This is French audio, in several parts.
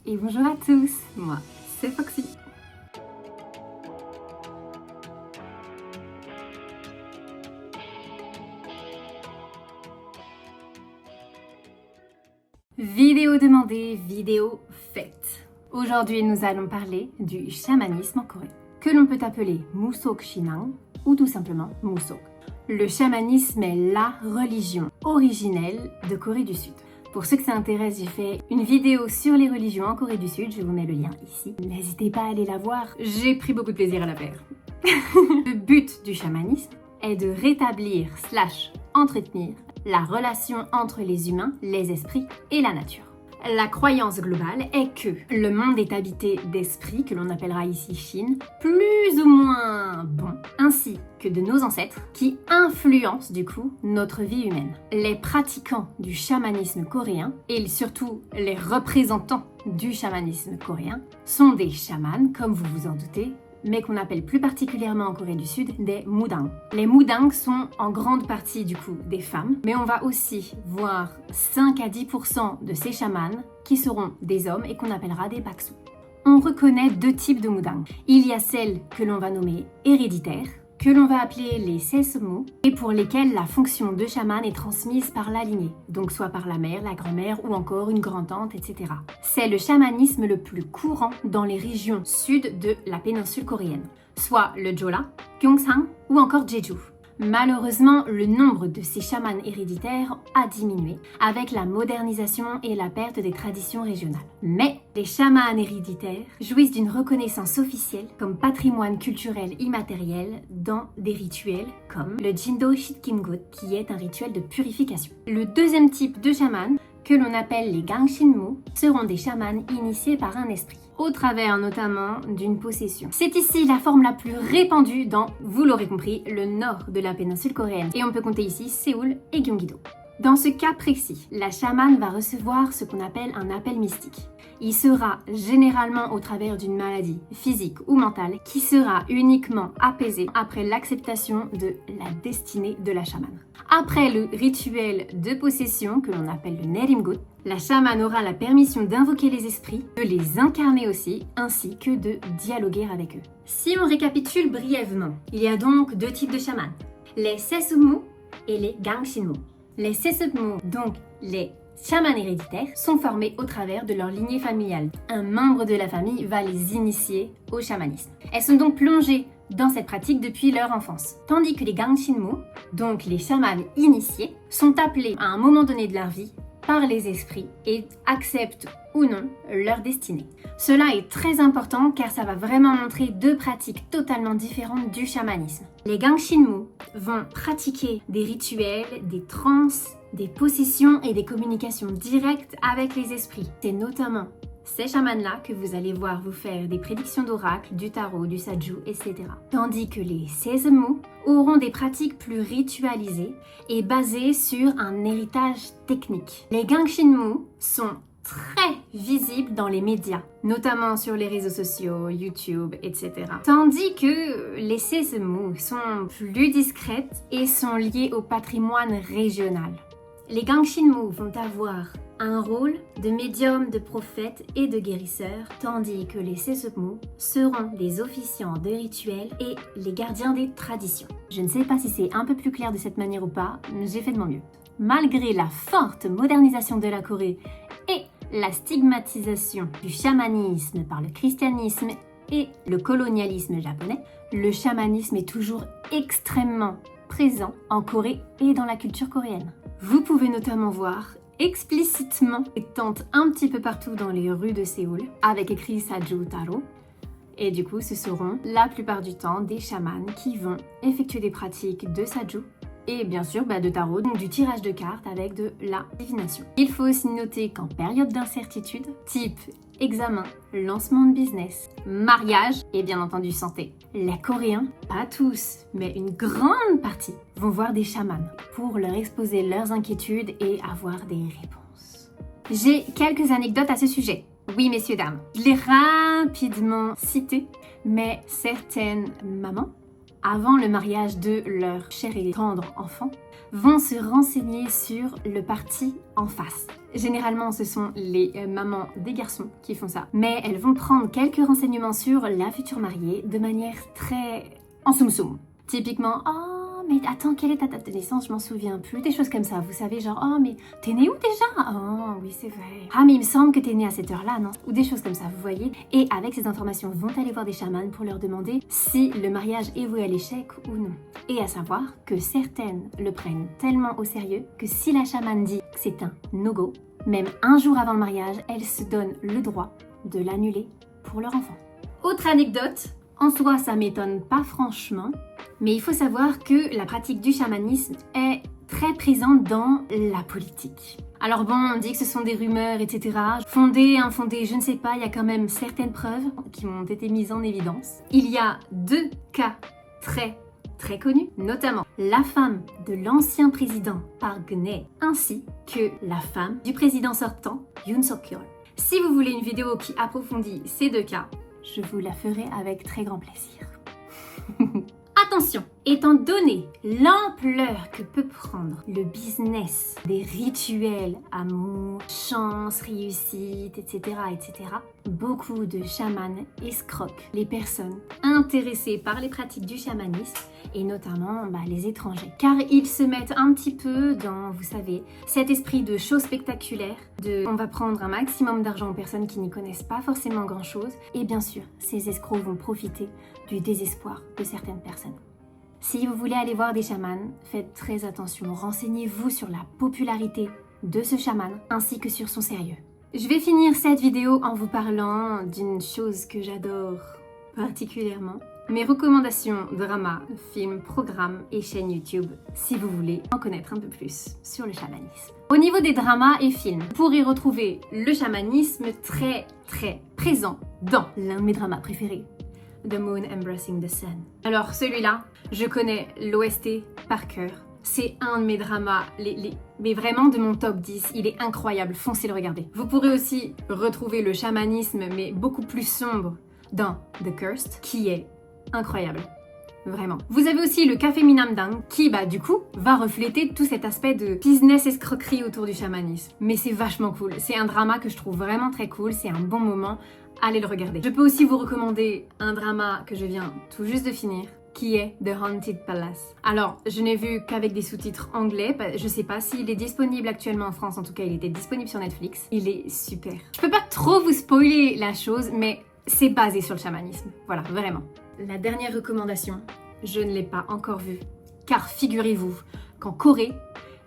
et bonjour à tous, moi c'est Foxy. Vidéo demandée, vidéo faite. Aujourd'hui nous allons parler du chamanisme en Corée, que l'on peut appeler Musok Shinang ou tout simplement Musok. Le chamanisme est la religion originelle de Corée du Sud. Pour ceux que ça intéresse, j'ai fait une vidéo sur les religions en Corée du Sud, je vous mets le lien ici. N'hésitez pas à aller la voir, j'ai pris beaucoup de plaisir à la faire. Le but du chamanisme est de rétablir / entretenir la relation entre les humains, les esprits et la nature. La croyance globale est que le monde est habité d'esprits, que l'on appellera ici Shin, plus ou moins bons, ainsi que de nos ancêtres, qui influencent du coup notre vie humaine. Les pratiquants du chamanisme coréen, et surtout les représentants du chamanisme coréen, sont des chamans, comme vous vous en doutez, mais qu'on appelle plus particulièrement en Corée du Sud des mudang. Les mudang sont en grande partie du coup des femmes, mais on va aussi voir 5 à 10% de ces chamans qui seront des hommes et qu'on appellera des baksu. On reconnaît deux types de mudang. Il y a celles que l'on va nommer héréditaires, que l'on va appeler les sesemu, et pour lesquelles la fonction de chaman est transmise par la lignée, donc soit par la mère, la grand-mère ou encore une grand-tante, etc. C'est le chamanisme le plus courant dans les régions sud de la péninsule coréenne, soit le Jeolla, Gyeongsang ou encore Jeju. Malheureusement, le nombre de ces chamans héréditaires a diminué avec la modernisation et la perte des traditions régionales. Mais les chamans héréditaires jouissent d'une reconnaissance officielle comme patrimoine culturel immatériel dans des rituels comme le Jindo Shitkimgut, qui est un rituel de purification. Le deuxième type de chaman, que l'on appelle les Gangshinmu, seront des chamans initiés par un esprit, au travers notamment d'une possession. C'est ici la forme la plus répandue dans, vous l'aurez compris, le nord de la péninsule coréenne. Et on peut compter ici Séoul et Gyeonggi-do. Dans ce cas précis, la chamane va recevoir ce qu'on appelle un appel mystique. Il sera généralement au travers d'une maladie physique ou mentale qui sera uniquement apaisée après l'acceptation de la destinée de la chamane. Après le rituel de possession que l'on appelle le Nerimgut, la chamane aura la permission d'invoquer les esprits, de les incarner aussi, ainsi que de dialoguer avec eux. Si on récapitule brièvement, il y a donc deux types de chamans, les sesemu et les gangshinmu. Les sesemu, donc les chamans héréditaires, sont formés au travers de leur lignée familiale. Un membre de la famille va les initier au chamanisme. Elles sont donc plongées dans cette pratique depuis leur enfance. Tandis que les gangshinmu, donc les chamans initiés, sont appelés à un moment donné de leur vie par les esprits et acceptent ou non leur destinée. Cela est très important car ça va vraiment montrer deux pratiques totalement différentes du chamanisme. Les gangshinmu vont pratiquer des rituels, des transes, des possessions et des communications directes avec les esprits. C'est notamment ces chamans-là que vous allez voir vous faire des prédictions d'oracle, du tarot, du saju, etc. Tandis que les sesemu auront des pratiques plus ritualisées et basées sur un héritage technique. Les gangshinmu sont très visibles dans les médias, notamment sur les réseaux sociaux, YouTube, etc. Tandis que les sesemu sont plus discrètes et sont liées au patrimoine régional. Les gangshinmu vont avoir un rôle de médium, de prophète et de guérisseur, tandis que les sesemu seront des officiants de rituels et les gardiens des traditions. Je ne sais pas si c'est un peu plus clair de cette manière ou pas, mais j'ai fait de mon mieux. Malgré la forte modernisation de la Corée et la stigmatisation du chamanisme par le christianisme et le colonialisme japonais, le chamanisme est toujours extrêmement présent en Corée et dans la culture coréenne. Vous pouvez notamment voir explicitement des tentes un petit peu partout dans les rues de Séoul avec écrit Saju Taro. Et du coup, ce seront la plupart du temps des chamans qui vont effectuer des pratiques de Saju et bien sûr de tarot, donc du tirage de cartes avec de la divination. Il faut aussi noter qu'en période d'incertitude, type examen, lancement de business, mariage et bien entendu santé, les Coréens, pas tous, mais une grande partie, vont voir des chamans pour leur exposer leurs inquiétudes et avoir des réponses. J'ai quelques anecdotes à ce sujet. Oui, messieurs, dames, je l'ai rapidement cité, mais certaines mamans avant le mariage de leur cher et tendre enfant, vont se renseigner sur le parti en face. Généralement, ce sont les mamans des garçons qui font ça, mais elles vont prendre quelques renseignements sur la future mariée de manière très en soum-soum. Typiquement, oh, mais attends, quelle est ta date de naissance? Je m'en souviens plus. Des choses comme ça, vous savez, genre, oh, mais t'es née où déjà? Oh, oui, c'est vrai. Ah, mais il me semble que t'es née à cette heure-là, non? Ou des choses comme ça, vous voyez. Et avec ces informations, vont aller voir des chamans pour leur demander si le mariage est voué à l'échec ou non. Et à savoir que certaines le prennent tellement au sérieux que si la chamane dit que c'est un no-go, même un jour avant le mariage, elles se donnent le droit de l'annuler pour leur enfant. Autre anecdote, en soi, ça m'étonne pas franchement, mais il faut savoir que la pratique du chamanisme est très présente dans la politique. Alors bon, on dit que ce sont des rumeurs, etc. Fondées, infondées, je ne sais pas, il y a quand même certaines preuves qui ont été mises en évidence. Il y a 2 cas très connus, notamment la femme de l'ancien président Park Geun-hye ainsi que la femme du président sortant Yoon Suk-yeol. Si vous voulez une vidéo qui approfondit ces 2 cas, je vous la ferai avec très grand plaisir. Attention, étant donné l'ampleur que peut prendre le business des rituels, amour, chance, réussite, etc., beaucoup de chamans escroquent les personnes intéressées par les pratiques du chamanisme et notamment les étrangers. Car ils se mettent un petit peu dans, vous savez, cet esprit de show spectaculaire, on va prendre un maximum d'argent aux personnes qui n'y connaissent pas forcément grand-chose et bien sûr, ces escrocs vont profiter du désespoir de certaines personnes. Si vous voulez aller voir des chamans, faites très attention, renseignez-vous sur la popularité de ce chaman ainsi que sur son sérieux. Je vais finir cette vidéo en vous parlant d'une chose que j'adore particulièrement, mes recommandations dramas, films, programmes et chaînes YouTube si vous voulez en connaître un peu plus sur le chamanisme. Au niveau des dramas et films, vous pourrez retrouver le chamanisme très présent dans l'un de mes dramas préférés, The Moon Embracing the Sun. Alors celui-là, je connais l'OST par cœur. C'est un de mes dramas, mais vraiment de mon top 10. Il est incroyable, foncez le regarder. Vous pourrez aussi retrouver le chamanisme, mais beaucoup plus sombre, dans The Cursed, qui est incroyable. Vraiment. Vous avez aussi le Café Minamdang qui, du coup, va refléter tout cet aspect de business escroquerie autour du chamanisme. Mais c'est vachement cool. C'est un drama que je trouve vraiment très cool. C'est un bon moment. Allez le regarder. Je peux aussi vous recommander un drama que je viens tout juste de finir, qui est The Haunted Palace. Alors, je n'ai vu qu'avec des sous-titres anglais. Je sais pas s'il est disponible actuellement en France. En tout cas, il était disponible sur Netflix. Il est super. Je peux pas trop vous spoiler la chose, mais c'est basé sur le chamanisme. Voilà, vraiment. La dernière recommandation, je ne l'ai pas encore vue, car figurez-vous qu'en Corée,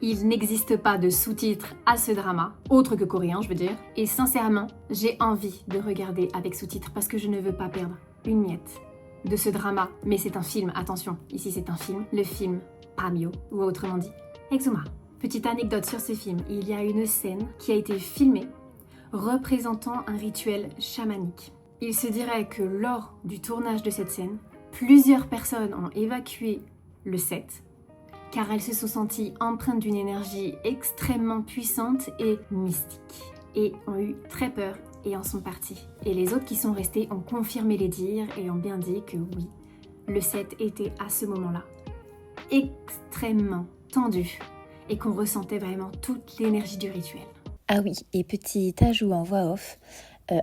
il n'existe pas de sous-titres à ce drama, autre que coréen je veux dire, et sincèrement, j'ai envie de regarder avec sous-titres parce que je ne veux pas perdre une miette de ce drama, mais c'est un film, attention, ici c'est un film, le film Pamyo, ou autrement dit, Exuma. Petite anecdote sur ce film, il y a une scène qui a été filmée représentant un rituel chamanique. Il se dirait que lors du tournage de cette scène, plusieurs personnes ont évacué le set car elles se sont senties empreintes d'une énergie extrêmement puissante et mystique et ont eu très peur et en sont parties. Et les autres qui sont restés ont confirmé les dires et ont bien dit que oui, le set était à ce moment-là extrêmement tendu et qu'on ressentait vraiment toute l'énergie du rituel. Ah oui, et petit ajout en voix off,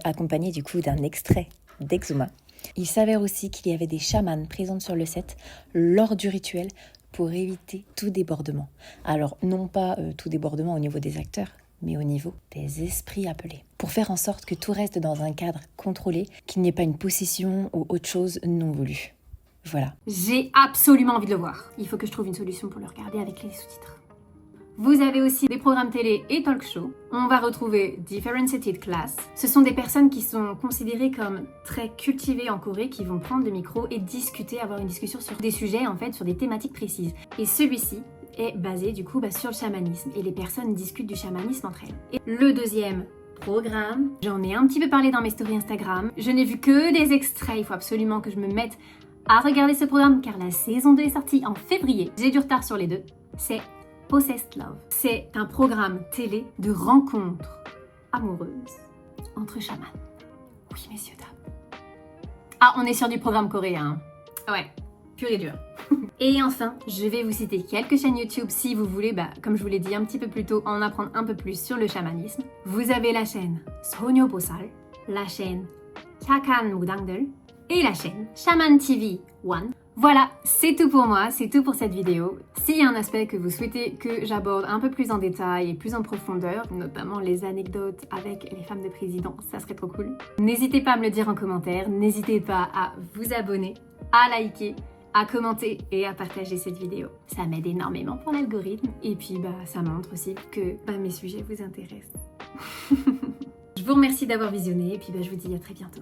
accompagné du coup d'un extrait d'Exuma. Il s'avère aussi qu'il y avait des chamans présentes sur le set lors du rituel pour éviter tout débordement. Alors non pas tout débordement au niveau des acteurs, mais au niveau des esprits appelés. Pour faire en sorte que tout reste dans un cadre contrôlé, qu'il n'y ait pas une possession ou autre chose non voulue. Voilà. J'ai absolument envie de le voir. Il faut que je trouve une solution pour le regarder avec les sous-titres. Vous avez aussi des programmes télé et talk show. On va retrouver Differentiated Class. Ce sont des personnes qui sont considérées comme très cultivées en Corée, qui vont prendre le micro et discuter, avoir une discussion sur des sujets, sur des thématiques précises. Et celui-ci est basé du coup sur le chamanisme. Et les personnes discutent du chamanisme entre elles. Et le deuxième programme, j'en ai un petit peu parlé dans mes stories Instagram. Je n'ai vu que des extraits. Il faut absolument que je me mette à regarder ce programme car la saison 2 est sortie en février. J'ai du retard sur les deux. C'est Possessed Love. C'est un programme télé de rencontres amoureuses entre chamans. Oui, messieurs, dames. Ah, on est sur du programme coréen. Ouais. pur et dur. Et enfin, je vais vous citer quelques chaînes YouTube si vous voulez, comme je vous l'ai dit un petit peu plus tôt, en apprendre un peu plus sur le chamanisme. Vous avez la chaîne Sonyo-Bosal, la chaîne Kyakan Mudangdeul et la chaîne Shaman TV One. Voilà, c'est tout pour moi, c'est tout pour cette vidéo. S'il y a un aspect que vous souhaitez que j'aborde un peu plus en détail et plus en profondeur, notamment les anecdotes avec les femmes de président, ça serait trop cool. N'hésitez pas à me le dire en commentaire, n'hésitez pas à vous abonner, à liker, à commenter et à partager cette vidéo. Ça m'aide énormément pour l'algorithme et puis ça montre aussi que mes sujets vous intéressent. Je vous remercie d'avoir visionné et puis je vous dis à très bientôt.